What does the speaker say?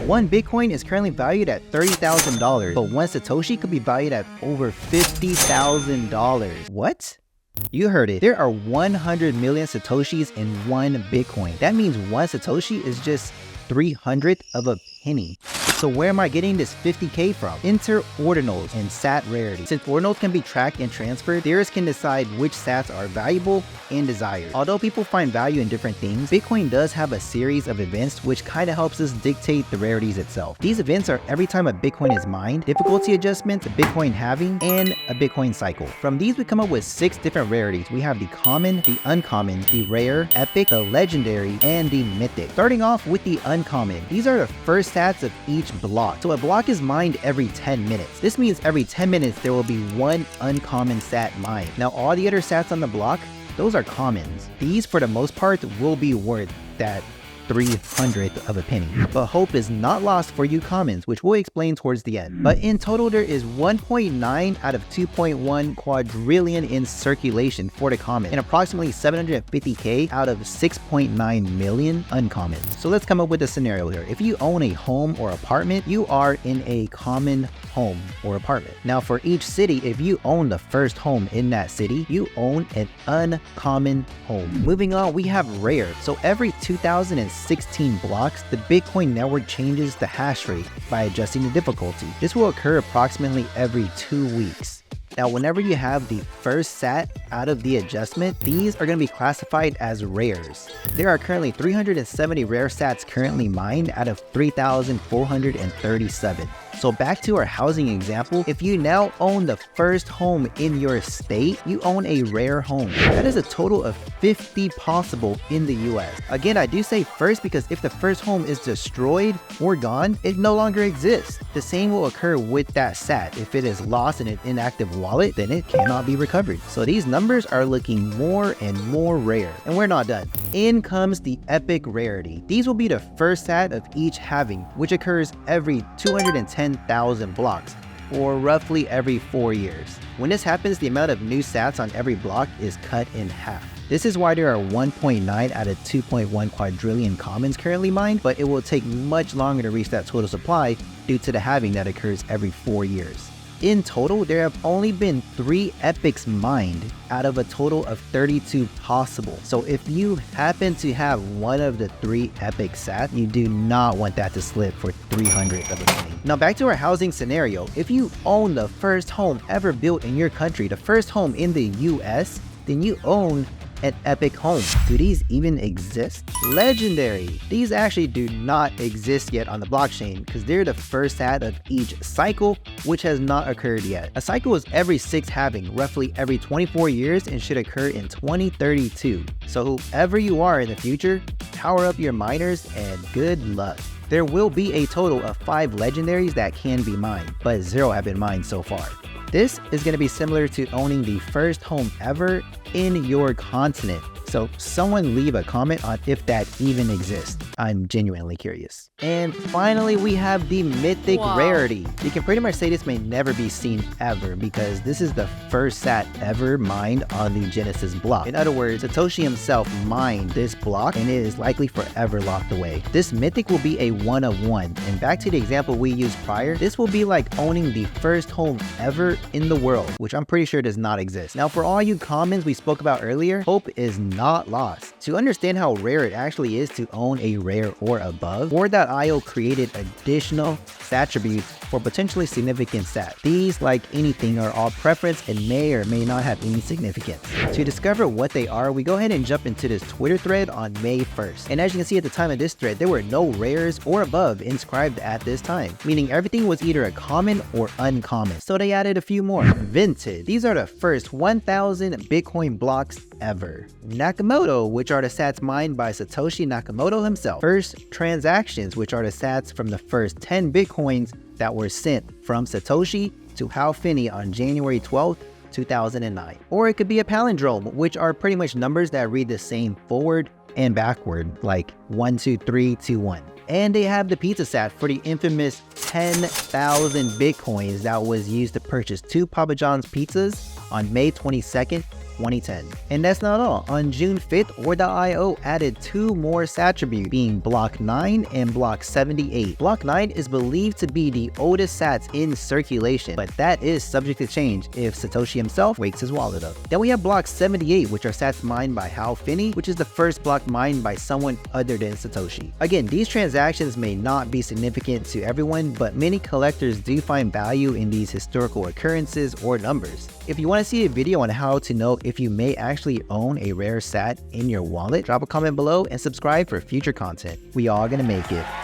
One Bitcoin is currently valued at $30,000, but one Satoshi could be valued at over $50,000. What? You heard it. There are 100 million Satoshis in one Bitcoin. That means one Satoshi is just 300th of a penny. So where am I getting this 50K from? Enter Ordinals and Rarity. Since Ordinals can be tracked and transferred, theorists can decide which sats are valuable and desired. Although people find value in different things, Bitcoin does have a series of events which kind of helps us dictate the rarities itself. These events are every time a Bitcoin is mined, difficulty adjustments, a Bitcoin halving, and a Bitcoin cycle. From these we come up with 6 different rarities. We have the common, the uncommon, the rare, epic, the legendary, and the mythic. Starting off with the uncommon. These are the first sats of each block. So a block is mined every 10 minutes. This means every 10 minutes there will be one uncommon sat mined. Now all the other sats on the block, those are commons. These for the most part will be worth that 300th of a penny. But hope is not lost for you commons, which we'll explain towards the end. But in total, there is 1.9 out of 2.1 quadrillion in circulation for the common, and approximately 750K out of 6.9 million uncommons. So let's come up with a scenario here. If you own a home or apartment, you are in a common home or apartment. Now for each city, if you own the first home in that city, you own an uncommon home. Moving on, we have rare. So every 2016 blocks, the Bitcoin network changes the hash rate by adjusting the difficulty. This will occur approximately every 2 weeks. Now, whenever you have the first sat out of the adjustment, these are going to be classified as rares. There are currently 370 rare sats currently mined out of 3,437. So back to our housing example, if you now own the first home in your state, you own a rare home. That is a total of 50 possible in the US. Again, I do say first because if the first home is destroyed or gone, it no longer exists. The same will occur with that sat. If it is lost in an inactive wallet, then it cannot be recovered. So these numbers are looking more and more rare. And we're not done. In comes the epic rarity. These will be the first sat of each halving, which occurs every 210,000 blocks, or roughly every 4 years. When this happens, the amount of new sats on every block is cut in half. This is why there are 1.9 out of 2.1 quadrillion commons currently mined, but it will take much longer to reach that total supply due to the halving that occurs every 4 years. In total, there have only been 3 epics mined out of a total of 32 possible. So if you happen to have one of the 3 epic sats, you do not want that to slip for 300th of a penny. Now back to our housing scenario. If you own the first home ever built in your country, the first home in the US, then you own an epic home. Do these even exist? Legendary. These actually do not exist yet on the blockchain because they're the first sat of each cycle, which has not occurred yet. A cycle is every 6 halving, roughly every 24 years, and should occur in 2032. So whoever you are in the future, power up your miners and good luck. There will be a total of 5 legendaries that can be mined, but 0 have been mined so far. This is going to be similar to owning the first home ever in your continent. So someone leave a comment on if that even exists. I'm genuinely curious. And finally, we have the mythic rarity. You can pretty much say this may never be seen ever because this is the first sat ever mined on the Genesis block. In other words, Satoshi himself mined this block and it is likely forever locked away. This mythic will be a 1 of 1. And back to the example we used prior, this will be like owning the first home ever in the world, which I'm pretty sure does not exist. Now for all you commons we spoke about earlier, hope is not lost. To understand how rare it actually is to own a rare or above, Board.io created additional Satributes for potentially significant sats. These, like anything, are all preference and may or may not have any significance. To discover what they are, we go ahead and jump into this Twitter thread on May 1st. And as you can see at the time of this thread, there were no rares or above inscribed at this time, meaning everything was either a common or uncommon. So they added a few more. Vinted. These are the first 1,000 Bitcoin blocks ever. Nakamoto, which are the sats mined by Satoshi Nakamoto himself. First transactions, which are the sats from the first 10 Bitcoins that were sent from Satoshi to Hal Finney on January 12th, 2009. Or it could be a palindrome, which are pretty much numbers that read the same forward and backward, like 1, 2, 3, 2, 1. And they have the pizza sat for the infamous 10,000 Bitcoins that was used to purchase 2 Papa John's pizzas on May 22nd, 2010. And that's not all. On June 5th, Or.io added 2 more Satributes, being Block 9 and Block 78. Block 9 is believed to be the oldest sats in circulation, but that is subject to change if Satoshi himself wakes his wallet up. Then we have Block 78, which are sats mined by Hal Finney, which is the first block mined by someone other than Satoshi. Again, these transactions may not be significant to everyone, but many collectors do find value in these historical occurrences or numbers. If you want to see a video on how to know if you may actually own a rare sat in your wallet, drop a comment below and subscribe for future content. We all gonna make it.